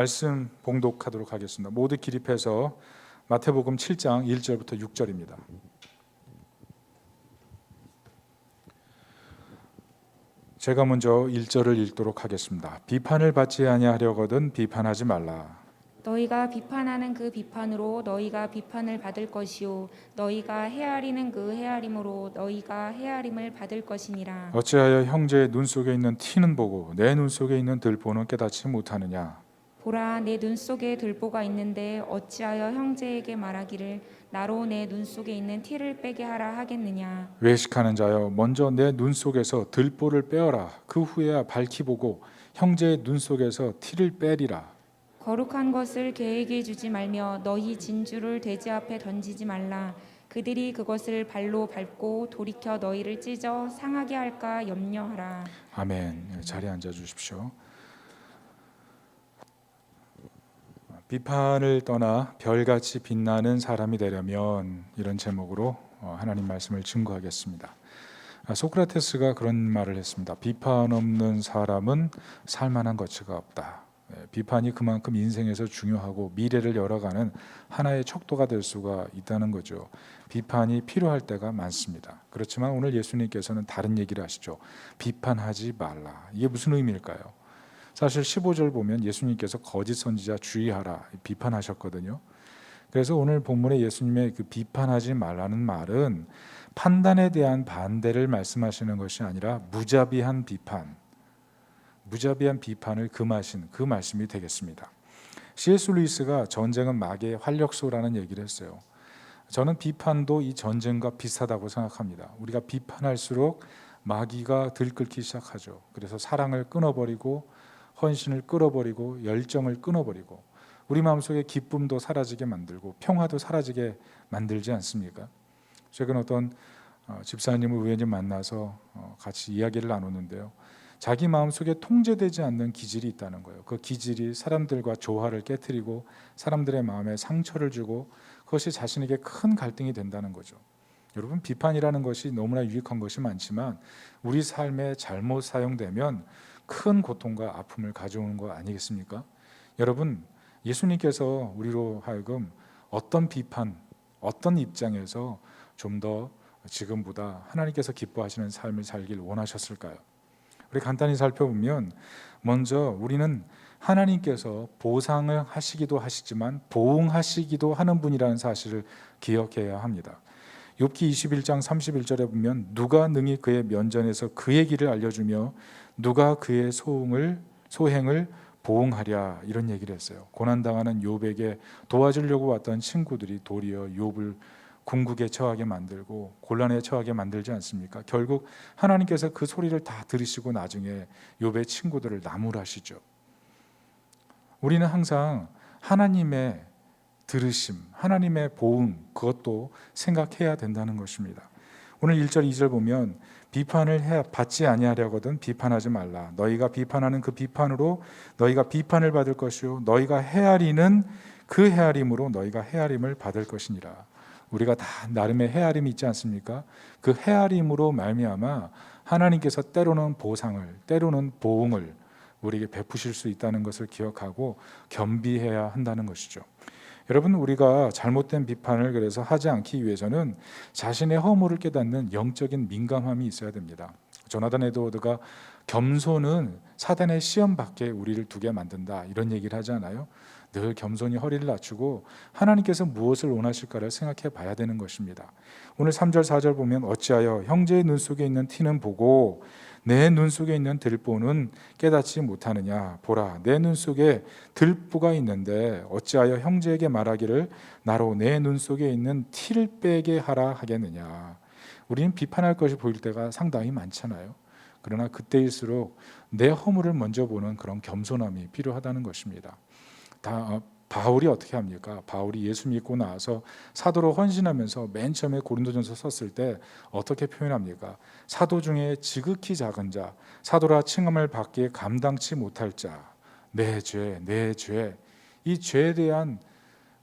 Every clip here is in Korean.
말씀 봉독하도록 하겠습니다. 모두 기립해서 마태복음 7장 1절부터 6절입니다. 제가 먼저 1절을 읽도록 하겠습니다. 비판을 받지 아니하려거든 비판하지 말라. 너희가 비판하는 그 비판으로 너희가 비판을 받을 것이요 너희가 헤아리는 그 헤아림으로 너희가 헤아림을 받을 것이니라. 어찌하여 형제의 눈 속에 있는 티는 보고 내 눈 속에 있는 들보는 깨닫지 못하느냐. 보라, 내 눈 속에 들보가 있는데 어찌하여 형제에게 말하기를 나로 내 눈 속에 있는 티를 빼게 하라 하겠느냐. 외식하는 자여, 먼저 내 눈 속에서 들보를 빼어라. 그 후에야 밝히 보고 형제의 눈 속에서 티를 빼리라. 거룩한 것을 개에게 주지 말며 너희 진주를 돼지 앞에 던지지 말라. 그들이 그것을 발로 밟고 돌이켜 너희를 찢어 상하게 할까 염려하라. 아멘. 자리에 앉아 주십시오. 비판을 떠나 별같이 빛나는 사람이 되려면, 이런 제목으로 하나님 말씀을 증거하겠습니다. 소크라테스가 그런 말을 했습니다. 비판 없는 사람은 살만한 가치가 없다. 비판이 그만큼 인생에서 중요하고 미래를 열어가는 하나의 척도가 될 수가 있다는 거죠. 비판이 필요할 때가 많습니다. 그렇지만 오늘 예수님께서는 다른 얘기를 하시죠. 비판하지 말라. 이게 무슨 의미일까요? 사실 15절 보면 예수님께서 거짓 선지자 주의하라 비판하셨거든요. 그래서 오늘 본문에 예수님의 그 비판하지 말라는 말은 판단에 대한 반대를 말씀하시는 것이 아니라 무자비한 비판을 금하신 그 말씀이 되겠습니다. C.S. 루이스가 전쟁은 마귀의 활력소라는 얘기를 했어요. 저는 비판도 이 전쟁과 비슷하다고 생각합니다. 우리가 비판할수록 마귀가 들끓기 시작하죠. 그래서 사랑을 끊어버리고 헌신을 끊어버리고 열정을 끊어버리고 우리 마음속에 기쁨도 사라지게 만들고 평화도 사라지게 만들지 않습니까? 최근 어떤 집사님을 우연히 만나서 같이 이야기를 나눴는데요. 자기 마음속에 통제되지 않는 기질이 있다는 거예요. 그 기질이 사람들과 조화를 깨트리고 사람들의 마음에 상처를 주고 그것이 자신에게 큰 갈등이 된다는 거죠. 여러분, 비판이라는 것이 너무나 유익한 것이 많지만 우리 삶에 잘못 사용되면 큰 고통과 아픔을 가져오는 거 아니겠습니까? 여러분, 예수님께서 우리로 하여금 어떤 비판, 어떤 입장에서 좀 더 지금보다 하나님께서 기뻐하시는 삶을 살길 원하셨을까요? 우리 간단히 살펴보면 먼저 우리는 하나님께서 보상을 하시기도 하시지만 보응하시기도 하는 분이라는 사실을 기억해야 합니다. 욥기 21장 31절에 보면 누가 능히 그의 면전에서 그의 길을 알려주며 누가 그의 소행을 보응하랴, 이런 얘기를 했어요. 고난당하는 욥에게 도와주려고 왔던 친구들이 도리어 욥을 궁극에 처하게 만들고 곤란에 처하게 만들지 않습니까? 결국 하나님께서 그 소리를 다 들으시고 나중에 욥의 친구들을 나무라시죠. 우리는 항상 하나님의 들으심, 하나님의 보응, 그것도 생각해야 된다는 것입니다. 오늘 1절 2절 보면 비판을 받지 아니하려거든 비판하지 말라. 너희가 비판하는 그 비판으로 너희가 비판을 받을 것이요 너희가 헤아리는 그 헤아림으로 너희가 헤아림을 받을 것이니라. 우리가 다 나름의 헤아림이 있지 않습니까? 그 헤아림으로 말미암아 하나님께서 때로는 보상을, 때로는 보응을 우리에게 베푸실 수 있다는 것을 기억하고 겸비해야 한다는 것이죠. 여러분, 우리가 잘못된 비판을 그래서 하지 않기 위해서는 자신의 허물을 깨닫는 영적인 민감함이 있어야 됩니다. 조나단 에드워드가 겸손은 사단의 시험 밖에 우리를 두게 만든다, 이런 얘기를 하지 않아요? 늘 겸손히 허리를 낮추고 하나님께서 무엇을 원하실까를 생각해 봐야 되는 것입니다. 오늘 3절 4절 보면 어찌하여 형제의 눈 속에 있는 티는 보고 내 눈 속에 있는 들보는 깨닫지 못하느냐. 보라, 내 눈 속에 들보가 있는데 어찌하여 형제에게 말하기를 나로 내 눈 속에 있는 티를 빼게 하라 하겠느냐. 우리는 비판할 것이 보일 때가 상당히 많잖아요. 그러나 그때일수록 내 허물을 먼저 보는 그런 겸손함이 필요하다는 것입니다. 바울이 어떻게 합니까? 바울이 예수 믿고 나서 사도로 헌신하면서 맨 처음에 고린도전서 썼을 때 어떻게 표현합니까? 사도 중에 지극히 작은 자, 사도라 칭함을 받기에 감당치 못할 자, 내 죄, 이 죄에 대한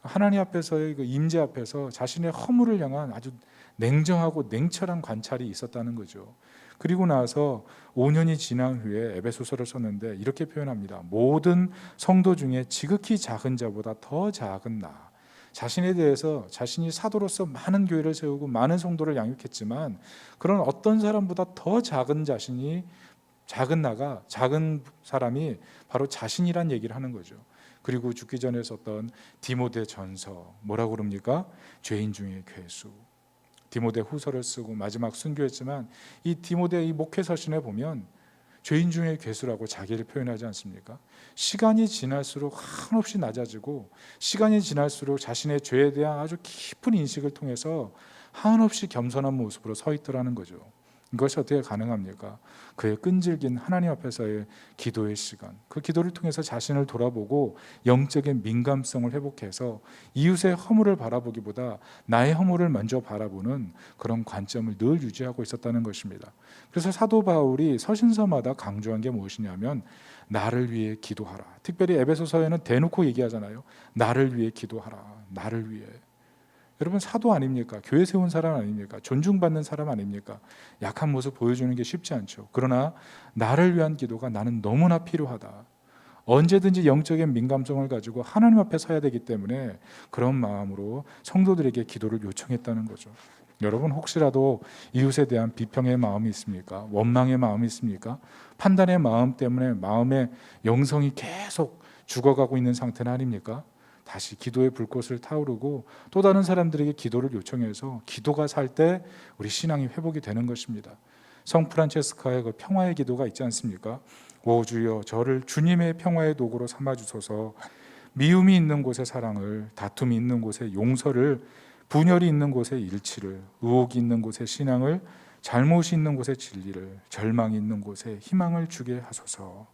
하나님 앞에서의 그 임재 앞에서 자신의 허물을 향한 아주 냉정하고 냉철한 관찰이 있었다는 거죠. 그리고 나서 5년이 지난 후에 에베소서를 썼는데 이렇게 표현합니다. 모든 성도 중에 지극히 작은 자보다 더 작은 나. 자신에 대해서 자신이 사도로서 많은 교회를 세우고 많은 성도를 양육했지만 그런 어떤 사람보다 더 작은 자신이 작은 나가 작은 사람이 바로 자신이란 얘기를 하는 거죠. 그리고 죽기 전에 썼던 디모데 전서 뭐라고 그럽니까? 죄인 중에 괴수. 디모데 후서를 쓰고 마지막 순교했지만 이 디모데 이 목회 서신에 보면 죄인 중에 괴수라고 자기를 표현하지 않습니까? 시간이 지날수록 한없이 낮아지고 시간이 지날수록 자신의 죄에 대한 아주 깊은 인식을 통해서 한없이 겸손한 모습으로 서 있더라는 거죠. 이것이 어떻게 가능합니까? 그의 끈질긴 하나님 앞에서의 기도의 시간, 그 기도를 통해서 자신을 돌아보고 영적인 민감성을 회복해서 이웃의 허물을 바라보기보다 나의 허물을 먼저 바라보는 그런 관점을 늘 유지하고 있었다는 것입니다. 그래서 사도 바울이 서신서마다 강조한 게 무엇이냐면 나를 위해 기도하라. 특별히 에베소서에는 대놓고 얘기하잖아요. 나를 위해 기도하라. 나를 위해. 여러분 사도 아닙니까? 교회 세운 사람 아닙니까? 존중받는 사람 아닙니까? 약한 모습 보여주는 게 쉽지 않죠. 그러나 나를 위한 기도가 나는 너무나 필요하다. 언제든지 영적인 민감성을 가지고 하나님 앞에 서야 되기 때문에 그런 마음으로 성도들에게 기도를 요청했다는 거죠. 여러분 혹시라도 이웃에 대한 비평의 마음이 있습니까? 원망의 마음이 있습니까? 판단의 마음 때문에 마음의 영성이 계속 죽어가고 있는 상태는 아닙니까? 다시 기도의 불꽃을 타오르고 또 다른 사람들에게 기도를 요청해서 기도가 살 때 우리 신앙이 회복이 되는 것입니다. 성 프란체스카의 그 평화의 기도가 있지 않습니까? 오 주여 저를 주님의 평화의 도구로 삼아 주소서. 미움이 있는 곳에 사랑을, 다툼이 있는 곳에 용서를, 분열이 있는 곳에 일치를, 의혹이 있는 곳에 신앙을, 잘못이 있는 곳에 진리를, 절망이 있는 곳에 희망을 주게 하소서.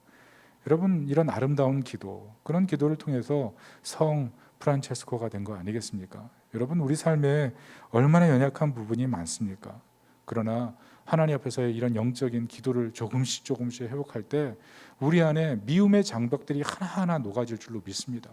여러분 이런 아름다운 기도, 그런 기도를 통해서 성 프란체스코가 된 거 아니겠습니까? 여러분 우리 삶에 얼마나 연약한 부분이 많습니까? 그러나 하나님 앞에서의 이런 영적인 기도를 조금씩 회복할 때 우리 안에 미움의 장벽들이 하나하나 녹아질 줄로 믿습니다.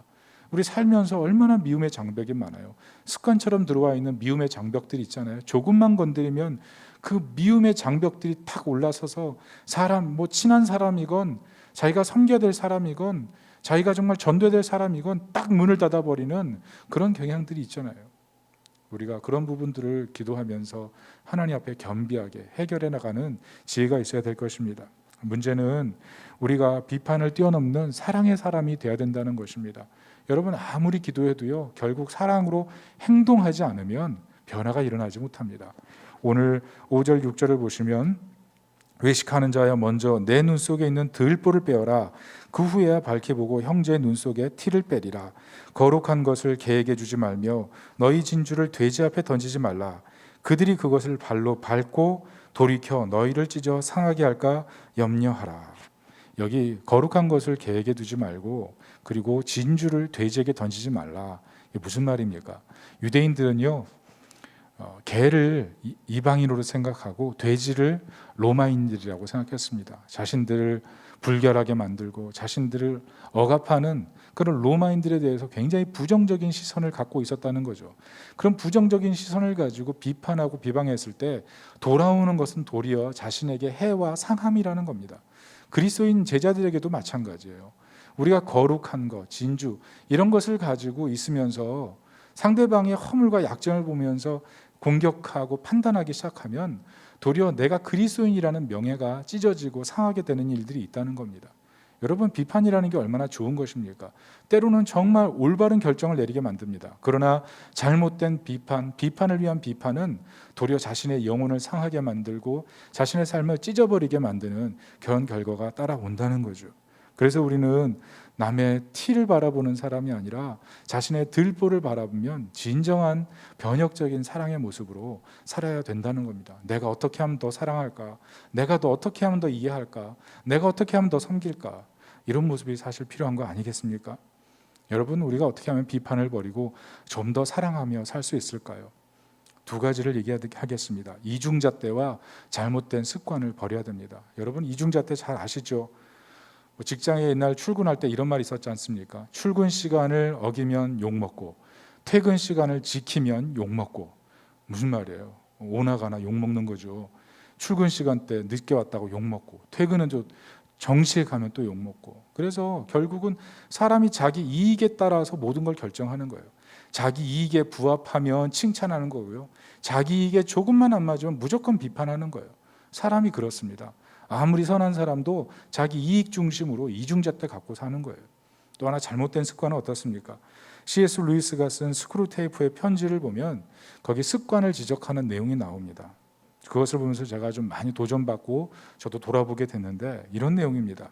우리 살면서 얼마나 미움의 장벽이 많아요. 습관처럼 들어와 있는 미움의 장벽들이 있잖아요. 조금만 건드리면 그 미움의 장벽들이 탁 올라서서 사람, 친한 사람이건 자기가 섬겨야 될 사람이건 자기가 정말 전도해야 될 사람이건 딱 문을 닫아버리는 그런 경향들이 있잖아요. 우리가 그런 부분들을 기도하면서 하나님 앞에 겸비하게 해결해 나가는 지혜가 있어야 될 것입니다. 문제는 우리가 비판을 뛰어넘는 사랑의 사람이 되어야 된다는 것입니다. 여러분 아무리 기도해도요 결국 사랑으로 행동하지 않으면 변화가 일어나지 못합니다. 오늘 5절 6절을 보시면 외식하는 자여 먼저 내 눈 속에 있는 들보를 빼어라. 그 후에야 밝히 보고 형제의 눈 속에 티를 빼리라. 거룩한 것을 개에게 주지 말며 너희 진주를 돼지 앞에 던지지 말라. 그들이 그것을 발로 밟고 돌이켜 너희를 찢어 상하게 할까 염려하라. 여기 거룩한 것을 개에게 두지 말고 그리고 진주를 돼지에게 던지지 말라. 이게 무슨 말입니까? 유대인들은요 개를 이방인으로 생각하고 돼지를 로마인들이라고 생각했습니다. 자신들을 불결하게 만들고 자신들을 억압하는 그런 로마인들에 대해서 굉장히 부정적인 시선을 갖고 있었다는 거죠. 그런 부정적인 시선을 가지고 비판하고 비방했을 때 돌아오는 것은 도리어 자신에게 해와 상함이라는 겁니다. 그리스도인 제자들에게도 마찬가지예요. 우리가 거룩한 것, 진주 이런 것을 가지고 있으면서 상대방의 허물과 약점을 보면서 공격하고 판단하기 시작하면 도리어 내가 그리스도인이라는 명예가 찢어지고 상하게 되는 일들이 있다는 겁니다. 여러분 비판이라는 게 얼마나 좋은 것입니까? 때로는 정말 올바른 결정을 내리게 만듭니다. 그러나 잘못된 비판을 위한 비판은 도리어 자신의 영혼을 상하게 만들고 자신의 삶을 찢어버리게 만드는 그런 결과가 따라온다는 거죠. 그래서 우리는 남의 티를 바라보는 사람이 아니라 자신의 들보를 바라보면 진정한 변혁적인 사랑의 모습으로 살아야 된다는 겁니다. 내가 어떻게 하면 더 사랑할까? 내가 더 어떻게 하면 더 이해할까? 내가 어떻게 하면 더 섬길까? 이런 모습이 사실 필요한 거 아니겠습니까? 여러분 우리가 어떻게 하면 비판을 버리고 좀 더 사랑하며 살 수 있을까요? 두 가지를 얘기하겠습니다. 이중잣대와 잘못된 습관을 버려야 됩니다. 여러분 이중잣대 잘 아시죠? 직장에 옛날 출근할 때 이런 말이 있었지 않습니까? 출근 시간을 어기면 욕먹고 퇴근 시간을 지키면 욕먹고. 무슨 말이에요? 오나가나 욕먹는 거죠. 출근 시간 때 늦게 왔다고 욕먹고, 퇴근은 좀 정시에 가면 또 욕먹고. 그래서 결국은 사람이 자기 이익에 따라서 모든 걸 결정하는 거예요. 자기 이익에 부합하면 칭찬하는 거고요, 자기 이익에 조금만 안 맞으면 무조건 비판하는 거예요. 사람이 그렇습니다. 아무리 선한 사람도 자기 이익 중심으로 이중잣대 갖고 사는 거예요. 또 하나 잘못된 습관은 어떻습니까? C.S. 루이스가 쓴 스크루테이프의 편지를 보면 거기 습관을 지적하는 내용이 나옵니다. 그것을 보면서 제가 좀 많이 도전받고 저도 돌아보게 됐는데, 이런 내용입니다.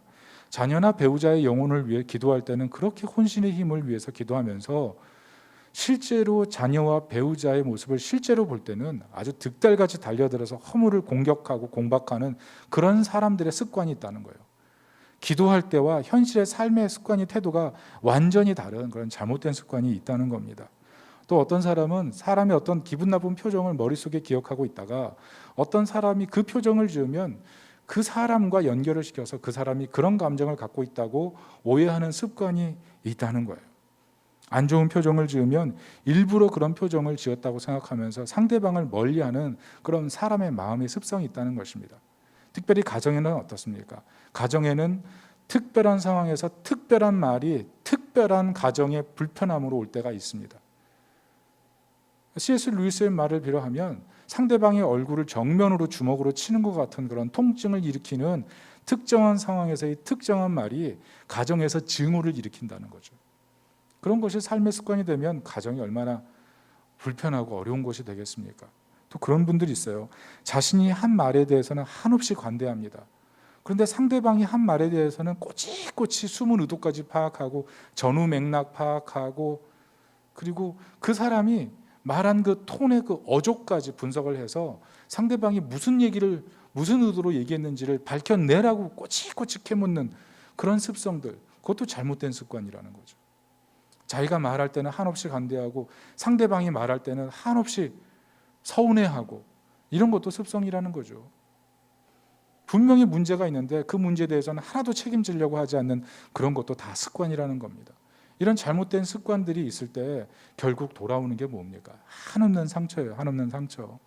자녀나 배우자의 영혼을 위해 기도할 때는 그렇게 혼신의 힘을 위해서 기도하면서 실제로 자녀와 배우자의 모습을 실제로 볼 때는 아주 득달같이 달려들어서 허물을 공격하고 공박하는 그런 사람들의 습관이 있다는 거예요. 기도할 때와 현실의 삶의 습관이, 태도가 완전히 다른 그런 잘못된 습관이 있다는 겁니다. 또 어떤 사람은 사람의 어떤 기분 나쁜 표정을 머릿속에 기억하고 있다가 어떤 사람이 그 표정을 지으면 그 사람과 연결을 시켜서 그 사람이 그런 감정을 갖고 있다고 오해하는 습관이 있다는 거예요. 안 좋은 표정을 지으면 일부러 그런 표정을 지었다고 생각하면서 상대방을 멀리하는 그런 사람의 마음의 습성이 있다는 것입니다. 특별히 가정에는 어떻습니까? 가정에는 특별한 상황에서 특별한 말이 특별한 가정의 불편함으로 올 때가 있습니다. C.S. 루이스의 말을 빌어하면 상대방의 얼굴을 정면으로 주먹으로 치는 것 같은 그런 통증을 일으키는 특정한 상황에서의 특정한 말이 가정에서 증오를 일으킨다는 거죠. 그런 것이 삶의 습관이 되면 가정이 얼마나 불편하고 어려운 것이 되겠습니까? 또 그런 분들이 있어요. 자신이 한 말에 대해서는 한없이 관대합니다. 그런데 상대방이 한 말에 대해서는 꼬치꼬치 숨은 의도까지 파악하고 전후 맥락 파악하고, 그리고 그 사람이 말한 그 톤의 그 어조까지 분석을 해서 상대방이 무슨 얘기를 무슨 의도로 얘기했는지를 밝혀내라고 꼬치꼬치 캐묻는 그런 습성들, 그것도 잘못된 습관이라는 거죠. 자기가 말할 때는 한없이 관대하고 상대방이 말할 때는 한없이 서운해하고, 이런 것도 습성이라는 거죠. 분명히 문제가 있는데 그 문제에 대해서는 하나도 책임지려고 하지 않는 그런 것도 다 습관이라는 겁니다. 이런 잘못된 습관들이 있을 때 결국 돌아오는 게 뭡니까? 한없는 상처예요. 한없는 상처.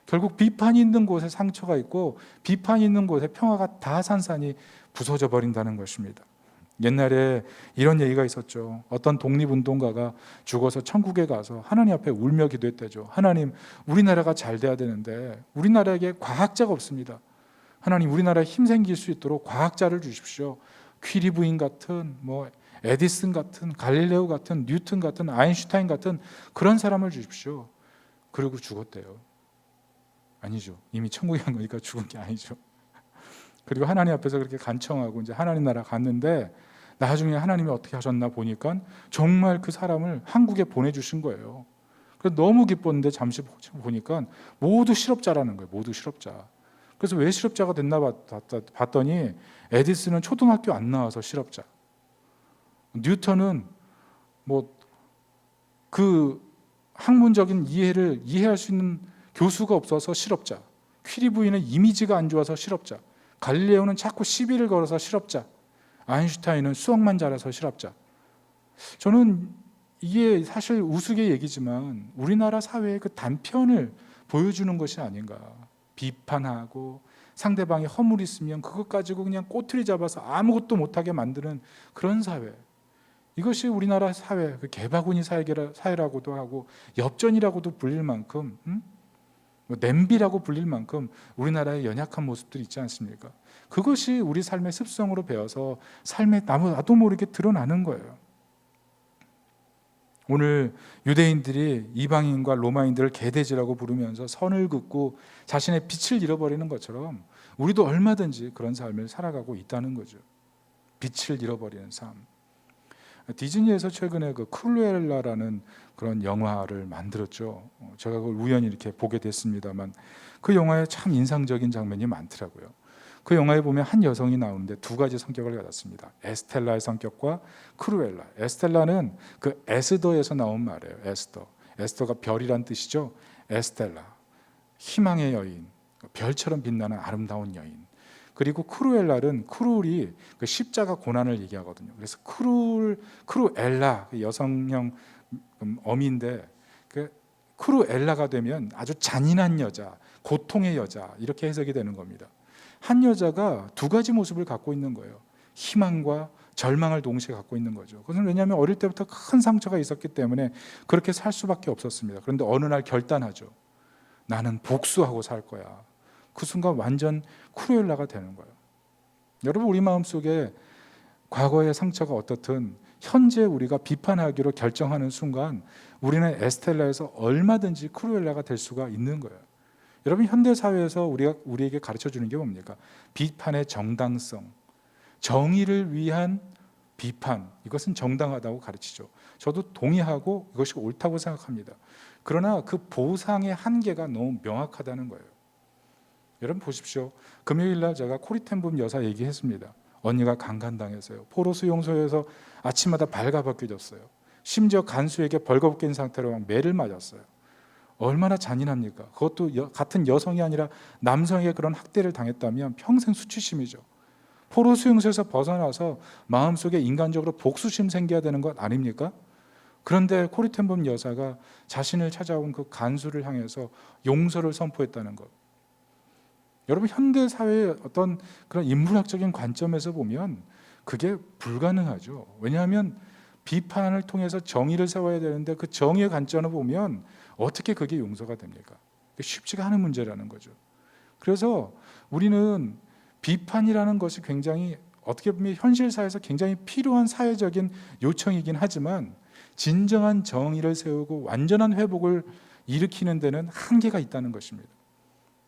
결국 비판이 있는 곳에 상처가 있고 비판이 있는 곳에 평화가 다 산산이 부서져 버린다는 것입니다. 옛날에 이런 얘기가 있었죠. 어떤 독립운동가가 죽어서 천국에 가서 하나님 앞에 울며 기도했대죠. 하나님, 우리나라가 잘 돼야 되는데 우리나라에게 과학자가 없습니다. 하나님, 우리나라에 힘 생길 수 있도록 과학자를 주십시오. 퀴리 부인 같은, 에디슨 같은, 갈릴레오 같은, 뉴턴 같은, 아인슈타인 같은 그런 사람을 주십시오. 그리고 죽었대요. 아니죠. 이미 천국에 간 거니까 죽은 게 아니죠. 그리고 하나님 앞에서 그렇게 간청하고 이제 하나님 나라 갔는데 나중에 하나님이 어떻게 하셨나 보니까 정말 그 사람을 한국에 보내주신 거예요. 그래서 너무 기뻤는데 잠시 보니까 모두 실업자라는 거예요. 모두 실업자. 그래서 왜 실업자가 됐나 봤더니 에디슨은 초등학교 안 나와서 실업자. 뉴턴은 그 학문적인 이해를 이해할 수 있는 교수가 없어서 실업자. 퀴리 부인은 이미지가 안 좋아서 실업자. 갈릴레오는 자꾸 시비를 걸어서 실업자. 아인슈타인은 수학만 잘해서 실업자. 저는 이게 사실 우스개 얘기지만 우리나라 사회의 그 단편을 보여주는 것이 아닌가. 비판하고 상대방이 허물이 있으면 그것 가지고 그냥 꼬투리 잡아서 아무것도 못하게 만드는 그런 사회. 이것이 우리나라 사회, 그 개바구니 사회라고도 하고 엽전이라고도 불릴 만큼, 냄비라고 불릴 만큼 우리나라의 연약한 모습들이 있지 않습니까? 그것이 우리 삶의 습성으로 배워서 삶에 나도 모르게 드러나는 거예요. 오늘 유대인들이 이방인과 로마인들을 개돼지라고 부르면서 선을 긋고 자신의 빛을 잃어버리는 것처럼 우리도 얼마든지 그런 삶을 살아가고 있다는 거죠. 빛을 잃어버리는 삶. 디즈니에서 최근에 그 크루엘라라는 그런 영화를 만들었죠. 제가 그걸 우연히 이렇게 보게 됐습니다만 그 영화에 참 인상적인 장면이 많더라고요. 그 영화에 보면 한 여성이 나오는데 두 가지 성격을 가졌습니다. 에스텔라의 성격과 크루엘라. 에스텔라는 그 에스더에서 나온 말이에요. 에스더가 별이란 뜻이죠. 에스텔라, 희망의 여인, 별처럼 빛나는 아름다운 여인. 그리고 크루엘라는, 크루울이 그 십자가 고난을 얘기하거든요. 그래서 크루엘라, 여성형 어미인데 그 크루엘라가 되면 아주 잔인한 여자, 고통의 여자 이렇게 해석이 되는 겁니다. 한 여자가 두 가지 모습을 갖고 있는 거예요. 희망과 절망을 동시에 갖고 있는 거죠. 그것은 왜냐하면 어릴 때부터 큰 상처가 있었기 때문에 그렇게 살 수밖에 없었습니다. 그런데 어느 날 결단하죠. 나는 복수하고 살 거야. 그 순간 완전 크루엘라가 되는 거예요. 여러분, 우리 마음속에 과거의 상처가 어떻든 현재 우리가 비판하기로 결정하는 순간 우리는 에스텔라에서 얼마든지 크루엘라가 될 수가 있는 거예요. 여러분, 현대 사회에서 우리에게 가르쳐 주는 게 뭡니까? 비판의 정당성, 정의를 위한 비판, 이것은 정당하다고 가르치죠. 저도 동의하고 이것이 옳다고 생각합니다. 그러나 그 보상의 한계가 너무 명확하다는 거예요. 여러분 보십시오. 금요일 날 제가 코리텐붐 여사 얘기했습니다. 언니가 강간당했어요. 포로 수용소에서 아침마다 발가벗겨졌어요. 심지어 간수에게 벌거벗긴 상태로 막 매를 맞았어요. 얼마나 잔인합니까? 그것도 같은 여성이 아니라 남성에게 그런 학대를 당했다면 평생 수치심이죠. 포로 수용소에서 벗어나서 마음속에 인간적으로 복수심 생겨야 되는 것 아닙니까? 그런데 코리텐범 여사가 자신을 찾아온 그 간수를 향해서 용서를 선포했다는 것. 여러분, 현대 사회의 어떤 그런 인문학적인 관점에서 보면 그게 불가능하죠. 왜냐하면 비판을 통해서 정의를 세워야 되는데 그 정의의 관점을 보면 어떻게 그게 용서가 됩니까? 쉽지가 않은 문제라는 거죠. 그래서 우리는 비판이라는 것이 굉장히 어떻게 보면 현실 사회에서 굉장히 필요한 사회적인 요청이긴 하지만 진정한 정의를 세우고 완전한 회복을 일으키는 데는 한계가 있다는 것입니다.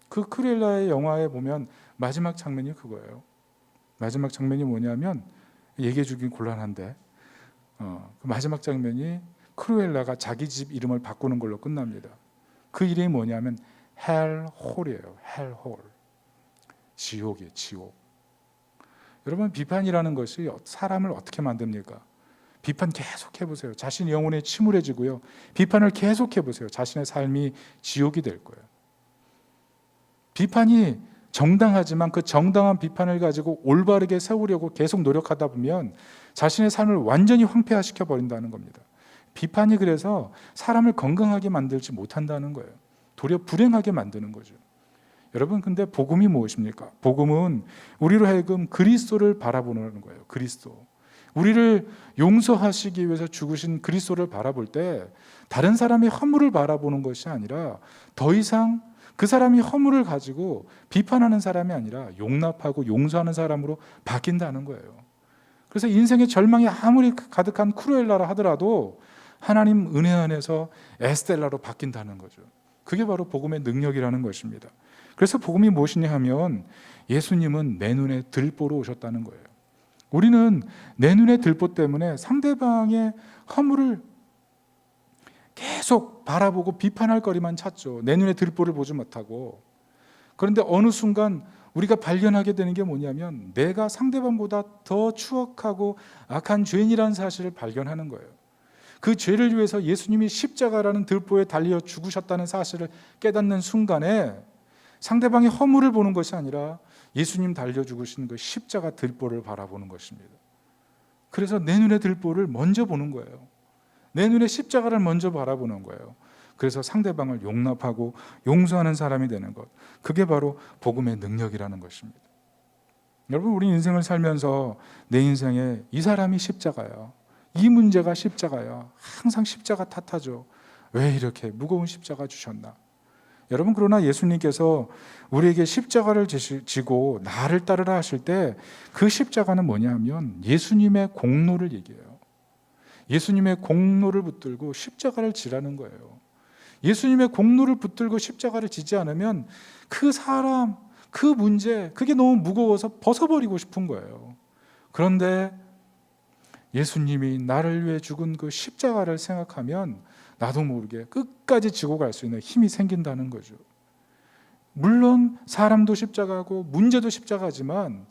그 크루엘라의 영화에 보면 마지막 장면이 그거예요. 마지막 장면이 뭐냐면 얘기해 주긴 곤란한데 그 마지막 장면이 크루엘라가 자기 집 이름을 바꾸는 걸로 끝납니다. 그 이름이 뭐냐면 헬홀이에요. 헬홀. 지옥이에요. 지옥. 여러분, 비판이라는 것이 사람을 어떻게 만듭니까? 비판 계속 해보세요. 자신의 영혼에 침울해지고요. 비판을 계속 해보세요. 자신의 삶이 지옥이 될 거예요. 비판이 정당하지만 그 정당한 비판을 가지고 올바르게 세우려고 계속 노력하다 보면 자신의 삶을 완전히 황폐화시켜 버린다는 겁니다. 비판이 그래서 사람을 건강하게 만들지 못한다는 거예요. 도리어 불행하게 만드는 거죠. 여러분, 근데 복음이 무엇입니까? 복음은 우리로 하여금 그리스도를 바라보는 거예요. 그리스도. 우리를 용서하시기 위해서 죽으신 그리스도를 바라볼 때 다른 사람의 허물을 바라보는 것이 아니라 더 이상 그 사람이 허물을 가지고 비판하는 사람이 아니라 용납하고 용서하는 사람으로 바뀐다는 거예요. 그래서 인생의 절망이 아무리 가득한 크루엘라라 하더라도 하나님 은혜 안에서 에스텔라로 바뀐다는 거죠. 그게 바로 복음의 능력이라는 것입니다. 그래서 복음이 무엇이냐 하면 예수님은 내 눈에 들보로 오셨다는 거예요. 우리는 내 눈에 들보 때문에 상대방의 허물을 계속 바라보고 비판할 거리만 찾죠. 내 눈에 들보를 보지 못하고. 그런데 어느 순간 우리가 발견하게 되는 게 뭐냐면 내가 상대방보다 더 추악하고 악한 죄인이라는 사실을 발견하는 거예요. 그 죄를 위해서 예수님이 십자가라는 들보에 달려 죽으셨다는 사실을 깨닫는 순간에 상대방의 허물을 보는 것이 아니라 예수님 달려 죽으신 그 십자가 들보를 바라보는 것입니다. 그래서 내 눈에 들보를 먼저 보는 거예요. 내 눈에 십자가를 먼저 바라보는 거예요. 그래서 상대방을 용납하고 용서하는 사람이 되는 것. 그게 바로 복음의 능력이라는 것입니다. 여러분, 우리 인생을 살면서 내 인생에 이 사람이 십자가야, 이 문제가 십자가야, 항상 십자가 탓하죠. 왜 이렇게 무거운 십자가 주셨나? 여러분, 그러나 예수님께서 우리에게 십자가를 지고 나를 따르라 하실 때 그 십자가는 뭐냐 하면 예수님의 공로를 얘기해요. 예수님의 공로를 붙들고 십자가를 지라는 거예요. 예수님의 공로를 붙들고 십자가를 지지 않으면 그 사람, 그 문제, 그게 너무 무거워서 벗어버리고 싶은 거예요. 그런데 예수님이 나를 위해 죽은 그 십자가를 생각하면 나도 모르게 끝까지 지고 갈 수 있는 힘이 생긴다는 거죠. 물론 사람도 십자가고 문제도 십자가지만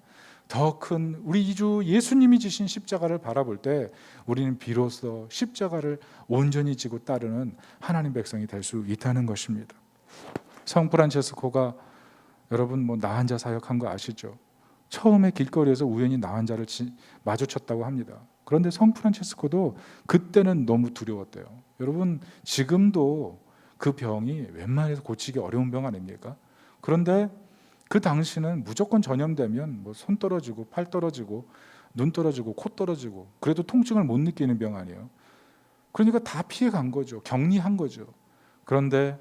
더 큰 우리 주 예수님이 지신 십자가를 바라볼 때 우리는 비로소 십자가를 온전히 지고 따르는 하나님 백성이 될 수 있다는 것입니다. 성 프란체스코가 여러분 나 환자 사역한 거 아시죠? 처음에 길거리에서 우연히 나 환자를 마주쳤다고 합니다. 그런데 성 프란체스코도 그때는 너무 두려웠대요. 여러분, 지금도 그 병이 웬만해서 고치기 어려운 병 아닙니까? 그런데 그 당시는 무조건 전염되면 뭐 손 떨어지고 팔 떨어지고 눈 떨어지고 코 떨어지고 그래도 통증을 못 느끼는 병 아니에요. 그러니까 다 피해 간 거죠. 격리한 거죠. 그런데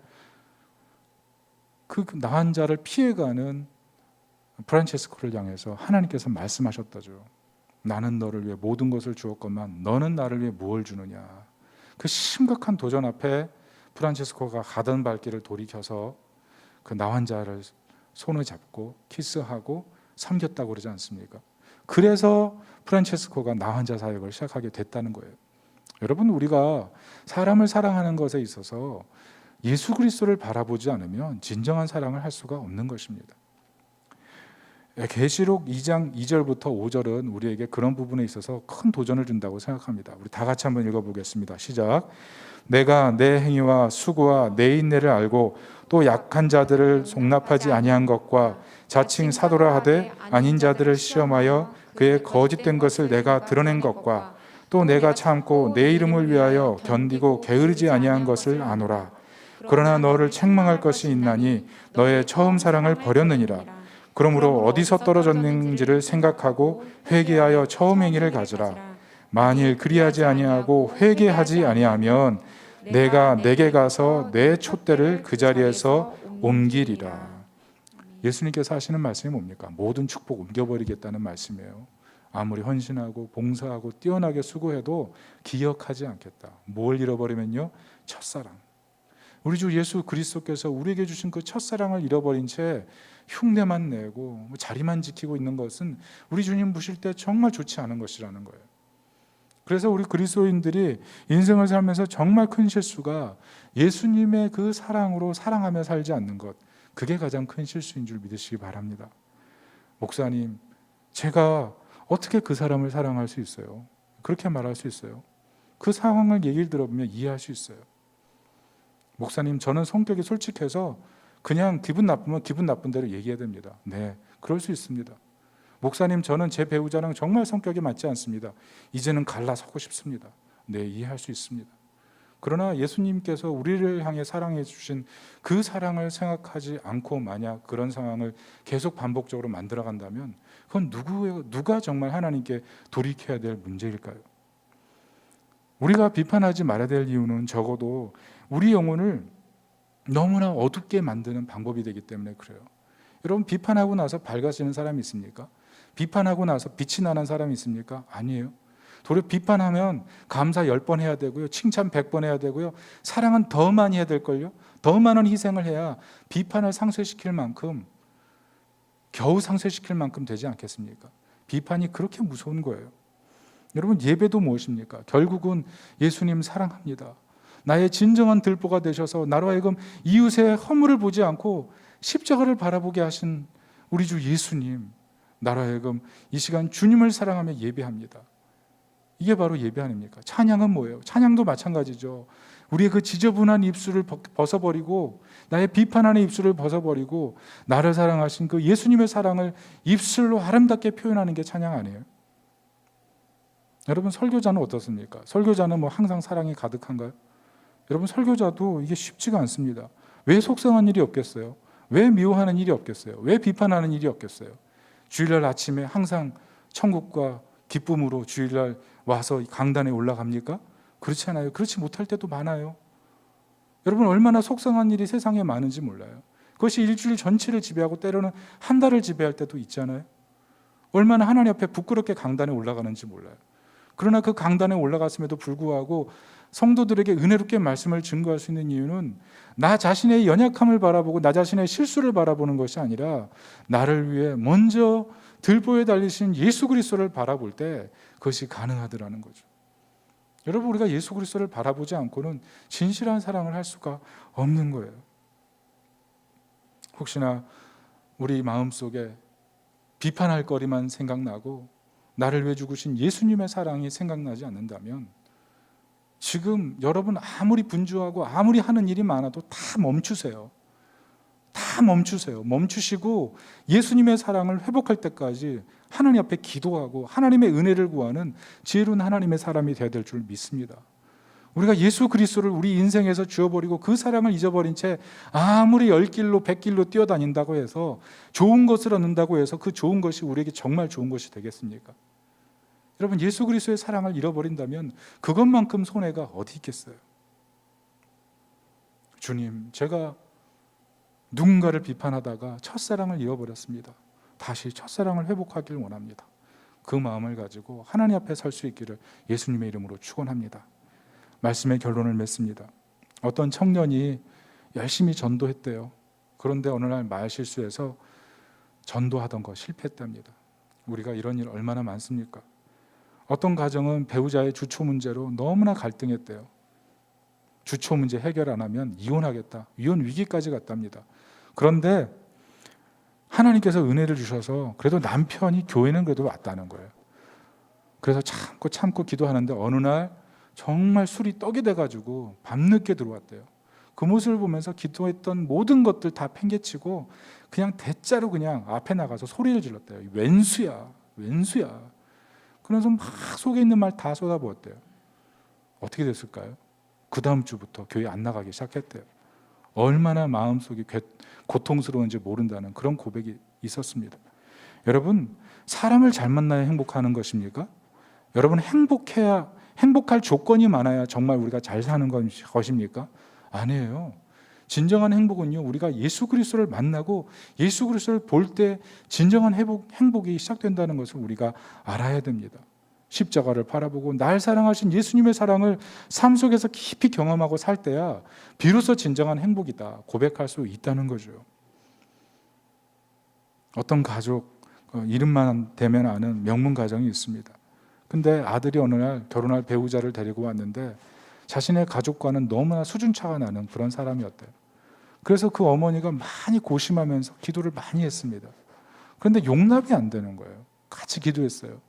그 나한 자를 피해가는 프란체스코를 향해서 하나님께서 말씀하셨다죠. 나는 너를 위해 모든 것을 주었건만 너는 나를 위해 무엇을 주느냐. 그 심각한 도전 앞에 프란체스코가 가던 발길을 돌이켜서 그 나한 자를 손을 잡고 키스하고 섬겼다고 그러지 않습니까? 그래서 프란체스코가 나한 자 사역을 시작하게 됐다는 거예요. 여러분, 우리가 사람을 사랑하는 것에 있어서 예수 그리스도를 바라보지 않으면 진정한 사랑을 할 수가 없는 것입니다. 계시록 2장 2절부터 5절은 우리에게 그런 부분에 있어서 큰 도전을 준다고 생각합니다. 우리 다 같이 한번 읽어보겠습니다. 시작. 내가 내 행위와 수고와 내 인내를 알고 또 약한 자들을 용납하지 아니한 것과 자칭 사도라 하되 아닌 자들을 시험하여 그의 거짓된 것을 내가 드러낸 것과 또 내가 참고 내 이름을 위하여 견디고 게으르지 아니한 것을 아노라. 그러나 너를 책망할 것이 있나니 너의 처음 사랑을 버렸느니라. 그러므로 어디서 떨어졌는지를 생각하고 회개하여 처음 행위를 가지라. 만일 그리하지 아니하고 회개하지 아니하면 내가 내게 가서 내 촛대를 그 자리에서 옮기리라. 예수님께서 하시는 말씀이 뭡니까? 모든 축복 옮겨버리겠다는 말씀이에요. 아무리 헌신하고 봉사하고 뛰어나게 수고해도 기억하지 않겠다. 뭘 잃어버리면요? 첫사랑. 우리 주 예수 그리스도께서 우리에게 주신 그 첫사랑을 잃어버린 채 흉내만 내고 자리만 지키고 있는 것은 우리 주님 보실 때 정말 좋지 않은 것이라는 거예요. 그래서 우리 그리스도인들이 인생을 살면서 정말 큰 실수가 예수님의 그 사랑으로 사랑하며 살지 않는 것, 그게 가장 큰 실수인 줄 믿으시기 바랍니다. 목사님, 제가 어떻게 그 사람을 사랑할 수 있어요? 그렇게 말할 수 있어요? 그 상황을 얘기를 들어보면 이해할 수 있어요. 목사님, 저는 성격이 솔직해서 그냥 기분 나쁘면 기분 나쁜 대로 얘기해야 됩니다. 네, 그럴 수 있습니다. 목사님, 저는 제 배우자랑 정말 성격이 맞지 않습니다. 이제는 갈라서고 싶습니다. 네, 이해할 수 있습니다. 그러나 예수님께서 우리를 향해 사랑해 주신 그 사랑을 생각하지 않고 만약 그런 상황을 계속 반복적으로 만들어간다면 그건 누가 정말 하나님께 돌이켜야 될 문제일까요? 우리가 비판하지 말아야 될 이유는 적어도 우리 영혼을 너무나 어둡게 만드는 방법이 되기 때문에 그래요. 여러분, 비판하고 나서 밝아지는 사람이 있습니까? 비판하고 나서 빛이 나는 사람이 있습니까? 아니에요. 도리어 비판하면 감사 10번 해야 되고요, 칭찬 100번 해야 되고요, 사랑은 더 많이 해야 될걸요. 더 많은 희생을 해야 비판을 상쇄시킬 만큼, 겨우 상쇄시킬 만큼 되지 않겠습니까? 비판이 그렇게 무서운 거예요. 여러분, 예배도 무엇입니까? 결국은 예수님 사랑합니다. 나의 진정한 들보가 되셔서 나로 하여금 이웃의 허물을 보지 않고 십자가를 바라보게 하신 우리 주 예수님, 나로 하여금 이 시간 주님을 사랑하며 예배합니다. 이게 바로 예배 아닙니까? 찬양은 뭐예요? 찬양도 마찬가지죠. 우리의 그 지저분한 입술을 벗어버리고 나의 비판하는 입술을 벗어버리고 나를 사랑하신 그 예수님의 사랑을 입술로 아름답게 표현하는 게 찬양 아니에요? 여러분, 설교자는 어떻습니까? 설교자는 뭐 항상 사랑이 가득한가요? 여러분, 설교자도 이게 쉽지가 않습니다. 왜 속상한 일이 없겠어요? 왜 미워하는 일이 없겠어요? 왜 비판하는 일이 없겠어요? 주일날 아침에 항상 천국과 기쁨으로 주일날 와서 강단에 올라갑니까? 그렇지 않아요. 그렇지 못할 때도 많아요. 여러분, 얼마나 속상한 일이 세상에 많은지 몰라요. 그것이 일주일 전체를 지배하고 때로는 한 달을 지배할 때도 있잖아요. 얼마나 하나님 앞에 부끄럽게 강단에 올라가는지 몰라요. 그러나 그 강단에 올라갔음에도 불구하고 성도들에게 은혜롭게 말씀을 증거할 수 있는 이유는 나 자신의 연약함을 바라보고 나 자신의 실수를 바라보는 것이 아니라 나를 위해 먼저 들보에 달리신 예수 그리스도를 바라볼 때 그것이 가능하더라는 거죠. 여러분, 우리가 예수 그리스도를 바라보지 않고는 진실한 사랑을 할 수가 없는 거예요. 혹시나 우리 마음속에 비판할 거리만 생각나고 나를 위해 죽으신 예수님의 사랑이 생각나지 않는다면 지금 여러분 아무리 분주하고 아무리 하는 일이 많아도 다 멈추세요. 다 멈추세요. 멈추시고 예수님의 사랑을 회복할 때까지 하나님 앞에 기도하고 하나님의 은혜를 구하는 지혜로운 하나님의 사람이 되어야 될 줄 믿습니다. 우리가 예수 그리스도를 우리 인생에서 주어버리고 그 사랑을 잊어버린 채 아무리 10길로 100길로 뛰어다닌다고 해서 좋은 것을 얻는다고 해서 그 좋은 것이 우리에게 정말 좋은 것이 되겠습니까? 여러분, 예수 그리스도의 사랑을 잃어버린다면 그것만큼 손해가 어디 있겠어요? 주님, 제가 누군가를 비판하다가 첫사랑을 잃어버렸습니다. 다시 첫사랑을 회복하길 원합니다. 그 마음을 가지고 하나님 앞에 설 수 있기를 예수님의 이름으로 축원합니다. 말씀의 결론을 맺습니다. 어떤 청년이 열심히 전도했대요. 그런데 어느 날 말실수해서 전도하던 거 실패했답니다. 우리가 이런 일 얼마나 많습니까? 어떤 가정은 배우자의 주초 문제로 너무나 갈등했대요. 주초 문제 해결 안 하면 이혼하겠다, 이혼 위기까지 갔답니다. 그런데 하나님께서 은혜를 주셔서 그래도 남편이 교회는 그래도 왔다는 거예요. 그래서 참고 기도하는데 어느 날 정말 술이 떡이 돼가지고 밤늦게 들어왔대요. 그 모습을 보면서 기도했던 모든 것들 다 팽개치고 그냥 대자로 그냥 앞에 나가서 소리를 질렀대요. 왼수야, 왼수야. 그러면서 막 속에 있는 말 다 쏟아부었대요. 어떻게 됐을까요? 그 다음 주부터 교회 안 나가기 시작했대요. 얼마나 마음속이 고통스러운지 모른다는 그런 고백이 있었습니다. 여러분, 사람을 잘 만나야 행복하는 것입니까? 여러분, 행복할 조건이 많아야 정말 우리가 잘 사는 것입니까? 아니에요. 진정한 행복은요, 우리가 예수 그리스도를 만나고 예수 그리스도를 볼 때 진정한 행복이 시작된다는 것을 우리가 알아야 됩니다. 십자가를 바라보고 날 사랑하신 예수님의 사랑을 삶 속에서 깊이 경험하고 살 때야 비로소 진정한 행복이다 고백할 수 있다는 거죠. 어떤 가족, 이름만 대면 아는 명문 가정이 있습니다. 근데 아들이 어느 날 결혼할 배우자를 데리고 왔는데 자신의 가족과는 너무나 수준차가 나는 그런 사람이었대요. 그래서 그 어머니가 많이 고심하면서 기도를 많이 했습니다. 그런데 용납이 안 되는 거예요. 같이 기도했어요.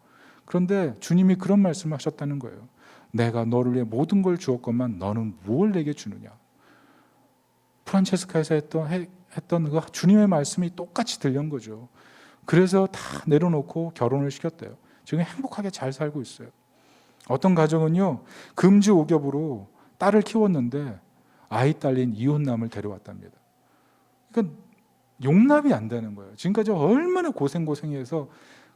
그런데 주님이 그런 말씀을 하셨다는 거예요. 내가 너를 위해 모든 걸 주었건만 너는 무엇을 내게 주느냐. 프란체스카에서 했던 그 주님의 말씀이 똑같이 들린 거죠. 그래서 다 내려놓고 결혼을 시켰대요. 지금 행복하게 잘 살고 있어요. 어떤 가정은요, 금주오겹으로 딸을 키웠는데 아이 딸린 이혼남을 데려왔답니다. 그러니까 용납이 안 되는 거예요. 지금까지 얼마나 고생해서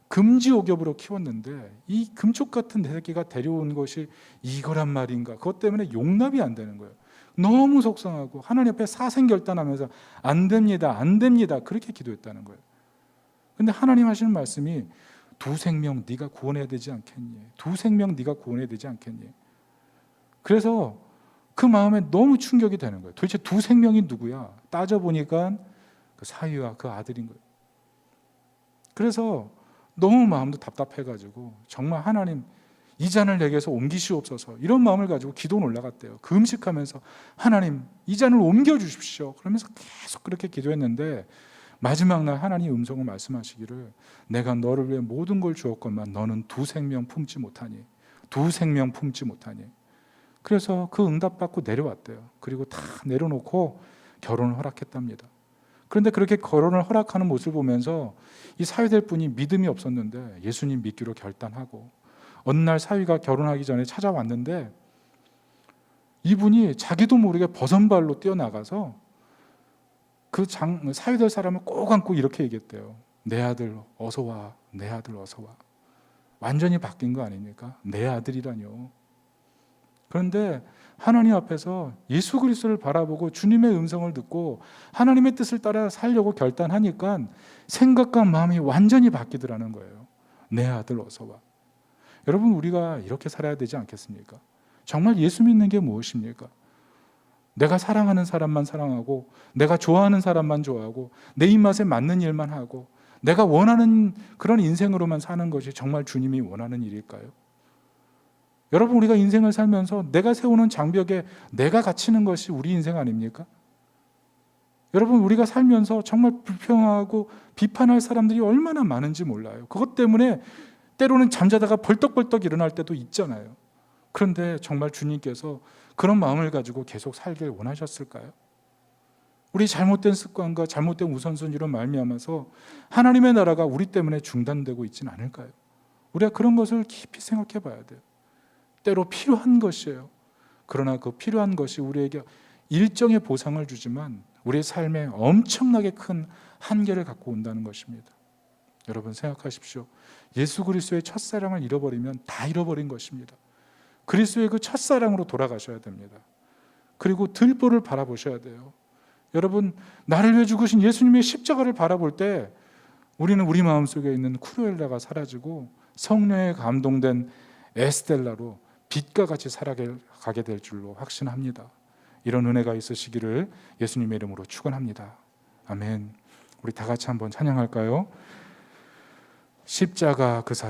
금지오겹으로 키웠는데 이 금쪽 같은 내 새끼가 데려온 것이 이거란 말인가. 그것 때문에 용납이 안 되는 거예요. 너무 속상하고 하나님 앞에 사생결단하면서 안 됩니다, 안 됩니다 그렇게 기도했다는 거예요. 근데 하나님 하시는 말씀이 두 생명 네가 구원해야 되지 않겠니? 두 생명 네가 구원해야 되지 않겠니? 그래서 그 마음에 너무 충격이 되는 거예요. 도대체 두 생명이 누구야? 따져보니까 그 사위와 그 아들인 거예요. 그래서 너무 마음도 답답해가지고 정말 하나님 이 잔을 내게서 옮기시옵소서 이런 마음을 가지고 기도는 올라갔대요. 금식하면서 하나님 이 잔을 옮겨주십시오 그러면서 계속 그렇게 기도했는데 마지막 날 하나님 음성을 말씀하시기를 내가 너를 위해 모든 걸 주었건만 너는 두 생명 품지 못하니 두 생명 품지 못하니. 그래서 그 응답받고 내려왔대요. 그리고 다 내려놓고 결혼을 허락했답니다. 그런데 그렇게 결혼을 허락하는 모습을 보면서 이 사위될 분이 믿음이 없었는데 예수님 믿기로 결단하고 어느 날 사위가 결혼하기 전에 찾아왔는데 이분이 자기도 모르게 버선발로 뛰어나가서 그 사위될 사람을 꼭 안고 이렇게 얘기했대요. 내 아들 어서 와, 내 아들 어서 와. 완전히 바뀐 거 아닙니까? 내 아들이라뇨. 그런데 하나님 앞에서 예수 그리스도를 바라보고 주님의 음성을 듣고 하나님의 뜻을 따라 살려고 결단하니까 생각과 마음이 완전히 바뀌더라는 거예요. 내 아들 어서 와. 여러분, 우리가 이렇게 살아야 되지 않겠습니까? 정말 예수 믿는 게 무엇입니까? 내가 사랑하는 사람만 사랑하고 내가 좋아하는 사람만 좋아하고 내 입맛에 맞는 일만 하고 내가 원하는 그런 인생으로만 사는 것이 정말 주님이 원하는 일일까요? 여러분, 우리가 인생을 살면서 내가 세우는 장벽에 내가 갇히는 것이 우리 인생 아닙니까? 여러분, 우리가 살면서 정말 불평하고 비판할 사람들이 얼마나 많은지 몰라요. 그것 때문에 때로는 잠자다가 벌떡벌떡 일어날 때도 있잖아요. 그런데 정말 주님께서 그런 마음을 가지고 계속 살길 원하셨을까요? 우리 잘못된 습관과 잘못된 우선순위로 말미암아서 하나님의 나라가 우리 때문에 중단되고 있지는 않을까요? 우리가 그런 것을 깊이 생각해 봐야 돼요. 때로 필요한 것이에요. 그러나 그 필요한 것이 우리에게 일정의 보상을 주지만 우리의 삶에 엄청나게 큰 한계를 갖고 온다는 것입니다. 여러분 생각하십시오. 예수 그리스도의 첫사랑을 잃어버리면 다 잃어버린 것입니다. 그리스도의 그 첫사랑으로 돌아가셔야 됩니다. 그리고 들보를 바라보셔야 돼요. 여러분, 나를 위해 죽으신 예수님의 십자가를 바라볼 때 우리는 우리 마음속에 있는 크루엘라가 사라지고 성령에 감동된 에스텔라로 빛과 같이 살아가게 될 줄로 확신합니다. 이런 은혜가 있으시기를 예수님의 이름으로 축원합니다. 아멘. 우리 다 같이 한번 찬양할까요? 십자가 그 사랑